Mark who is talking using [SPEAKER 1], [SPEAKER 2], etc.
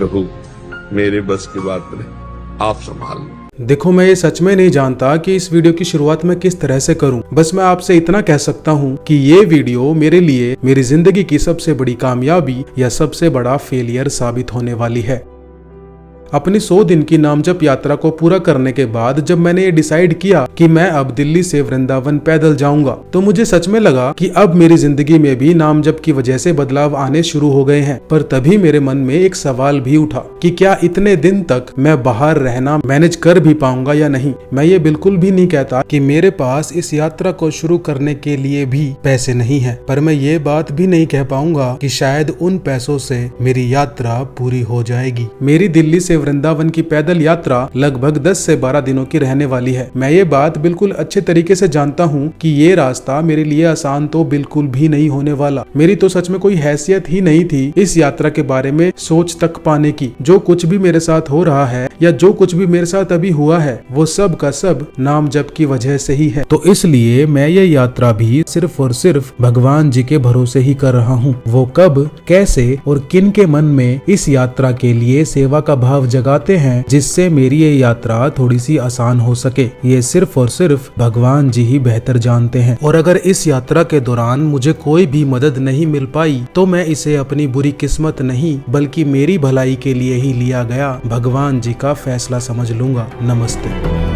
[SPEAKER 1] कहूँ मेरे बस की बात नहीं, आप संभाल लो।
[SPEAKER 2] देखो, मैं ये सच में नहीं जानता कि इस वीडियो की शुरुआत मैं किस तरह से करूं। बस मैं आपसे इतना कह सकता हूं कि ये वीडियो मेरे लिए मेरी जिंदगी की सबसे बड़ी कामयाबी या सबसे बड़ा फेलियर साबित होने वाली है। अपनी 100 दिन की नामजप यात्रा को पूरा करने के बाद जब मैंने ये डिसाइड किया कि मैं अब दिल्ली से वृंदावन पैदल जाऊंगा, तो मुझे सच में लगा कि अब मेरी जिंदगी में भी नामजप की वजह से बदलाव आने शुरू हो गए हैं। पर तभी मेरे मन में एक सवाल भी उठा कि क्या इतने दिन तक मैं बाहर रहना मैनेज कर भी पाऊंगा या नहीं। मैं ये बिल्कुल भी नहीं कहता कि मेरे पास इस यात्रा को शुरू करने के लिए भी पैसे नहीं है, पर मैं ये बात भी नहीं कह पाऊंगा कि शायद उन पैसों से मेरी यात्रा पूरी हो जाएगी। मेरी दिल्ली से वृंदावन की पैदल यात्रा लगभग 10 से 12 दिनों की रहने वाली है। मैं ये बात बिल्कुल अच्छे तरीके से जानता हूँ कि ये रास्ता मेरे लिए आसान तो बिल्कुल भी नहीं होने वाला। मेरी तो सच में कोई हैसियत ही नहीं थी इस यात्रा के बारे में सोच तक पाने की। जो कुछ भी मेरे साथ हो रहा है या जो कुछ भी मेरे साथ अभी हुआ है, वो सब का सब नाम जप की वजह से ही है। तो इसलिए मैं ये यात्रा भी सिर्फ और सिर्फ भगवान जी के भरोसे ही कर रहा हूँ। वो कब, कैसे और किन के मन में इस यात्रा के लिए सेवा का भाव जगाते हैं, जिससे मेरी ये यात्रा थोड़ी सी आसान हो सके, ये सिर्फ और सिर्फ भगवान जी ही बेहतर जानते हैं। और अगर इस यात्रा के दौरान मुझे कोई भी मदद नहीं मिल पाई तो मैं इसे अपनी बुरी किस्मत नहीं बल्कि मेरी भलाई के लिए ही लिया गया भगवान जी का फैसला समझ लूंगा। नमस्ते।